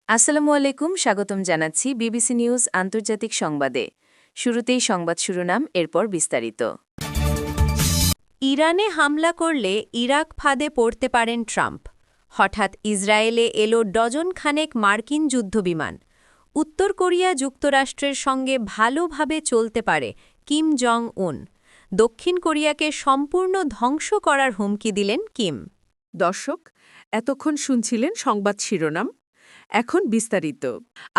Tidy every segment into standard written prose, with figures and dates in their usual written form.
আসসালামু আলাইকুম, স্বাগতম জানাচ্ছি বিবিসি নিউজ আন্তর্জাতিক সংবাদে। শুরুতেই সংবাদ শিরোনাম, এরপর বিস্তারিত। ইরানে হামলা করলে ইরাক ফাঁদে পড়তে পারেন ট্রাম্প। হঠাৎ ইসরায়েলে এলো ডজন খানেক মার্কিন যুদ্ধবিমান। উত্তর কোরিয়া যুক্তরাষ্ট্রের সঙ্গে ভালোভাবে চলতে পারে কিম জং উন। দক্ষিণ কোরিয়াকে সম্পূর্ণ ধ্বংস করার হুমকি দিলেন কিম। দর্শক, এতক্ষণ শুনছিলেন সংবাদ শিরোনাম। এখন বিস্তারিত।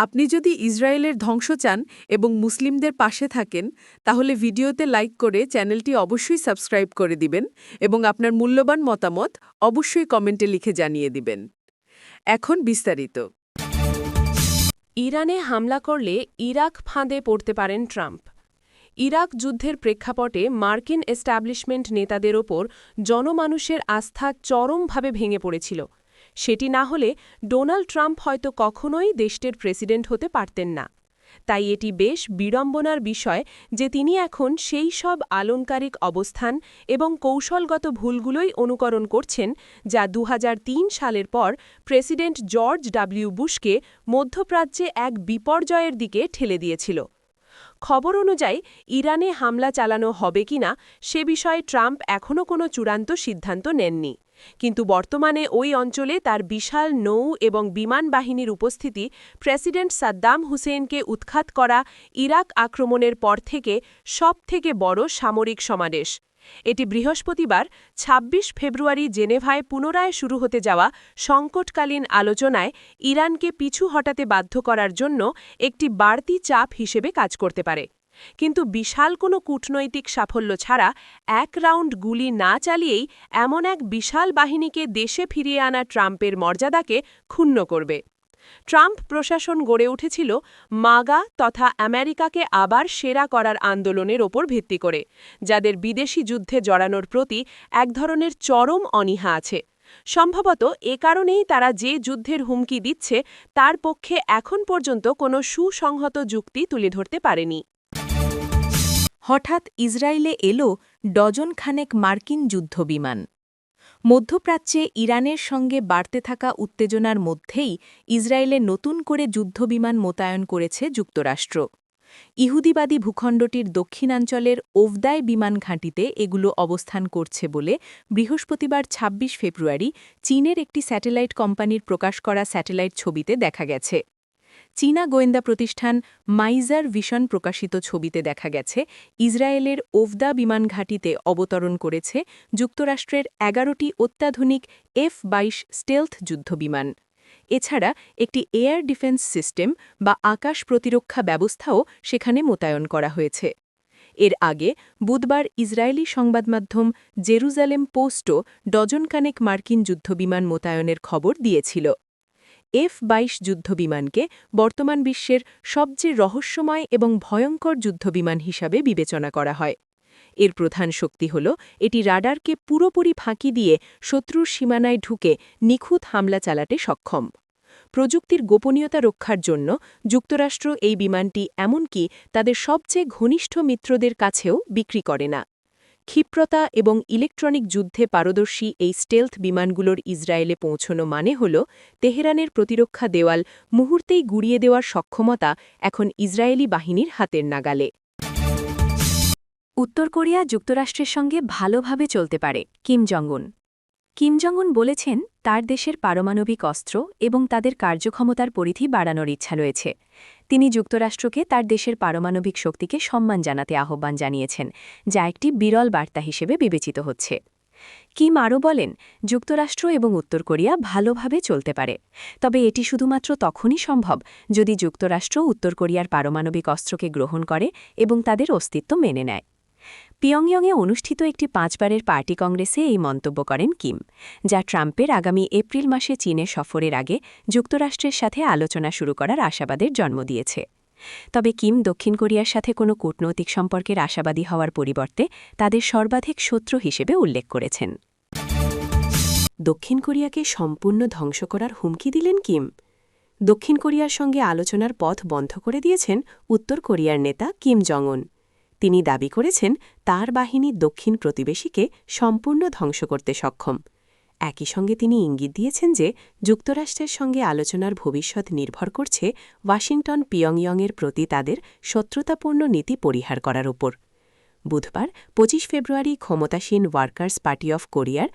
আপনি যদি ইসরায়েলের ধ্বংস চান এবং মুসলিমদের পাশে থাকেন, তাহলে ভিডিওতে লাইক করে চ্যানেলটি অবশ্যই সাবস্ক্রাইব করে দিবেন এবং আপনার মূল্যবান মতামত অবশ্যই কমেন্টে লিখে জানিয়ে দিবেন। এখন বিস্তারিত। ইরানে হামলা করলে ইরাক ফাঁদে পড়তে পারেন ট্রাম্প। ইরাক যুদ্ধের প্রেক্ষাপটে মার্কিন এস্টাবলিশমেন্ট নেতাদের ওপর জনমানুষের আস্থা চরমভাবে ভেঙে পড়েছিল। সেটি না হলে ডোনাল্ড ট্রাম্প হয়তো কখনোই দেশটির প্রেসিডেন্ট হতে পারতেন না। তাই এটি বেশ বিড়ম্বনার বিষয় যে তিনি এখন সেই সব আলংকারিক অবস্থান এবং কৌশলগত ভুলগুলোই অনুকরণ করছেন যা ২০০৩ সালের পর প্রেসিডেন্ট জর্জ ডব্লিউ বুশকে মধ্যপ্রাচ্যে এক বিপর্যয়ের দিকে ঠেলে দিয়েছিল। খবর অনুযায়ী ইরানে হামলা চালানো হবে কিনা সে বিষয়ে ট্রাম্প এখনও কোনো চূড়ান্ত সিদ্ধান্ত নেননি, কিন্তু বর্তমানে ওই অঞ্চলে তার বিশাল নৌ এবং বিমান বাহিনীর উপস্থিতি প্রেসিডেন্ট সাদ্দাম হুসেনকে উৎখাত করা ইরাক আক্রমণের পর থেকে সবথেকে বড় সামরিক সমাবেশ। এটি বৃহস্পতিবার ২৬ ফেব্রুয়ারি জেনেভায় পুনরায় শুরু হতে যাওয়া সংকটকালীন আলোচনায় ইরানকে পিছু হটাতে বাধ্য করার জন্য একটি বাড়তি চাপ হিসেবে কাজ করতে পারে। কিন্তু বিশাল কোনো কূটনৈতিক সাফল্য ছাড়া এক রাউন্ড গুলি না চালিয়েই এমন এক বিশাল বাহিনীকে দেশে ফিরিয়ে আনা ট্রাম্পের মর্যাদাকে ক্ষুণ্ণ করবে। ট্রাম্প প্রশাসন গড়ে উঠেছিল মাগা তথা আমেরিকাকে আবার সেরা করার আন্দোলনের ওপর ভিত্তি করে, যাদের বিদেশি যুদ্ধে জড়ানোর প্রতি এক ধরনের চরম অনীহা আছে। সম্ভবত এ কারণেই তারা যে যুদ্ধের হুমকি দিচ্ছে তার পক্ষে এখন পর্যন্ত কোনো সুসংহত যুক্তি তুলে ধরতে পারেনি। হঠাৎ ইসরায়েলে এলো ডজন খানেক মার্কিন যুদ্ধবিমান। মধ্যপ্রাচ্যে ইরানের সঙ্গে বাড়তে থাকা উত্তেজনার মধ্যেই ইসরায়েলে নতুন করে যুদ্ধবিমান মোতায়েন করেছে যুক্তরাষ্ট্র। ইহুদিবাদী ভূখণ্ডটির দক্ষিণাঞ্চলের ওভদায় বিমান ঘাঁটিতে এগুলো অবস্থান করছে বলে বৃহস্পতিবার ২৬ ফেব্রুয়ারি চীনের একটি স্যাটেলাইট কোম্পানির প্রকাশ করা স্যাটেলাইট ছবিতে দেখা গেছে। চীনা গোয়েন্দা প্রতিষ্ঠান মাইজার ভিশন প্রকাশিত ছবিতে দেখা গেছে ইসরায়েলের ওভদা বিমান ঘাঁটিতে অবতরণ করেছে যুক্তরাষ্ট্রের ১১টি অত্যাধুনিক F-২২ স্টেলথ যুদ্ধবিমান। এছাড়া একটি এয়ার ডিফেন্স সিস্টেম বা আকাশ প্রতিরক্ষা ব্যবস্থাও সেখানে মোতায়েন করা হয়েছে। এর আগে বুধবার ইসরায়েলি সংবাদমাধ্যম জেরুজালেম পোস্টও ডজনখানেক মার্কিন যুদ্ধবিমান মোতায়েনের খবর দিয়েছিল। F-২২ যুদ্ধবিমানকে বর্তমান বিশ্বের সবচেয়ে রহস্যময় এবং ভয়ঙ্কর যুদ্ধবিমান হিসাবে বিবেচনা করা হয়। এর প্রধান শক্তি হল এটি রাডারকে পুরোপুরি ফাঁকি দিয়ে শত্রুর সীমানায় ঢুকে নিখুঁত হামলা চালাতে সক্ষম। প্রযুক্তির গোপনীয়তা রক্ষার জন্য যুক্তরাষ্ট্র এই বিমানটি এমনকি তাদের সবচেয়ে ঘনিষ্ঠ মিত্রদের কাছেও বিক্রি করে না। ক্ষিপ্রতা এবং ইলেকট্রনিক যুদ্ধে পারদর্শী এই স্টেলথ বিমানগুলোর ইসরায়েলে পৌঁছনো মানে হল তেহরানের প্রতিরক্ষা দেওয়াল মুহূর্তেই গুড়িয়ে দেওয়ার সক্ষমতা এখন ইসরায়েলি বাহিনীর হাতের নাগালে। উত্তর কোরিয়া যুক্তরাষ্ট্রের সঙ্গে ভালোভাবে চলতে পারে কিম জং উন। কিম জং উন বলেছেন তার দেশের পারমাণবিক অস্ত্র এবং তাদের কার্যক্ষমতার পরিধি বাড়ানোর ইচ্ছা রয়েছে। তিনি যুক্তরাষ্ট্রকে তার দেশের পারমাণবিক শক্তিকে সম্মান জানাতে আহ্বান জানিয়েছেন, যা একটি বিরল বার্তা হিসেবে বিবেচিত হচ্ছে। কিম আরও বলেন, যুক্তরাষ্ট্র এবং উত্তর কোরিয়া ভালোভাবে চলতে পারে, তবে এটি শুধুমাত্র তখনই সম্ভব যদি যুক্তরাষ্ট্র উত্তর কোরিয়ার পারমাণবিক অস্ত্রকে গ্রহণ করে এবং তাদের অস্তিত্ব মেনে নেয়। পিয়ংইয়ংয়ে অনুষ্ঠিত একটি ৫ বারের পার্টি কংগ্রেসে এই মন্তব্য করেন কিম, যা ট্রাম্পের আগামী এপ্রিল মাসে চীনে সফরের আগে যুক্তরাষ্ট্রের সাথে আলোচনা শুরু করার আশাবাদের জন্ম দিয়েছে। তবে কিম দক্ষিণ কোরিয়ার সাথে কোনো কূটনৈতিক সম্পর্কের আশাবাদী হওয়ার পরিবর্তে তাদের সর্বাধিক শত্রু হিসেবে উল্লেখ করেছেন। দক্ষিণ কোরিয়াকে সম্পূর্ণ ধ্বংস করার হুমকি দিলেন কিম। দক্ষিণ কোরিয়ার সঙ্গে আলোচনার পথ বন্ধ করে দিয়েছেন উত্তর কোরিয়ার নেতা কিম জং উন। তিনি দাবি করেছেন তার বাহিনী দক্ষিণ প্রতিবেশীকে সম্পূর্ণ ধ্বংস করতে সক্ষম। একই সঙ্গে তিনি ইঙ্গিত দিয়েছেন যে যুক্তরাষ্ট্রের সঙ্গে আলোচনার ভবিষ্যৎ নির্ভর করছে ওয়াশিংটন পিয়ংইয়ংয়ের প্রতি তাদের শত্রুতাপূর্ণ নীতি পরিহার করার ওপর। বুধবার ২৫ ফেব্রুয়ারি ক্ষমতাসীন ওয়ার্কার্স পার্টি অফ কোরিয়ার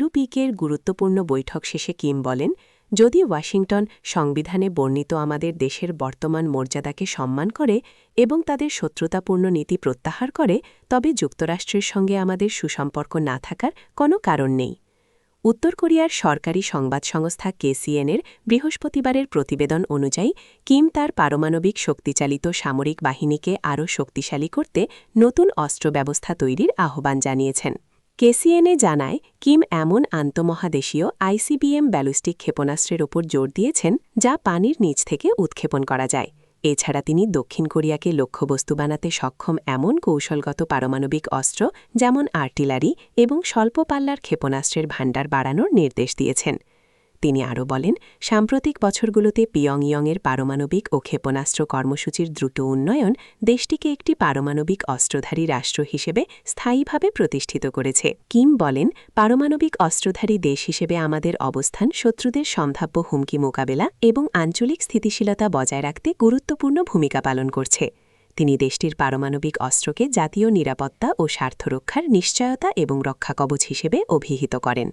WPKর গুরুত্বপূর্ণ বৈঠক শেষে কিম বলেন, যদি ওয়াশিংটন সংবিধানে বর্ণিত আমাদের দেশের বর্তমান মর্যাদাকে সম্মান করে এবং তাদের শত্রুতাপূর্ণ নীতি প্রত্যাহার করে, তবে যুক্তরাষ্ট্রের সঙ্গে আমাদের সুসম্পর্ক না থাকার কোনো কারণ নেই। উত্তর কোরিয়ার সরকারি সংবাদ সংস্থা KCNএর বৃহস্পতিবারের প্রতিবেদন অনুযায়ী কিম তার পারমাণবিক শক্তিচালিত সামরিক বাহিনীকে আরও শক্তিশালী করতে নতুন অস্ত্র ব্যবস্থা তৈরির আহ্বান জানিয়েছেন। KCNএ জানায়, কিম এমন আন্তঃমহাদেশীয় ICBM ব্যালিস্টিক ক্ষেপণাস্ত্রের ওপর জোর দিয়েছেন যা পানির নিচ থেকে উৎক্ষেপণ করা যায়। এছাড়া তিনি দক্ষিণ কোরিয়াকে লক্ষ্যবস্তু বানাতে সক্ষম এমন কৌশলগত পারমাণবিক অস্ত্র যেমন আর্টিলারি এবং স্বল্প পাল্লার ক্ষেপণাস্ত্রের ভাণ্ডার বাড়ানোর নির্দেশ দিয়েছেন। তিনি আরও বলেন, সাম্প্রতিক বছরগুলোতে পিয়ংইয়ংয়ের পারমাণবিক ও ক্ষেপণাস্ত্র কর্মসূচির দ্রুত উন্নয়ন দেশটিকে একটি পারমাণবিক অস্ত্রধারী রাষ্ট্র হিসেবে স্থায়ীভাবে প্রতিষ্ঠিত করেছে। কিম বলেন, পারমাণবিক অস্ত্রধারী দেশ হিসেবে আমাদের অবস্থান শত্রুদের সম্ভাব্য হুমকি মোকাবেলা এবং আঞ্চলিক স্থিতিশীলতা বজায় রাখতে গুরুত্বপূর্ণ ভূমিকা পালন করছে। তিনি দেশটির পারমাণবিক অস্ত্রকে জাতীয় নিরাপত্তা ও স্বার্থ রক্ষার নিশ্চয়তা এবং রক্ষাকবচ হিসেবে অভিহিত করেন।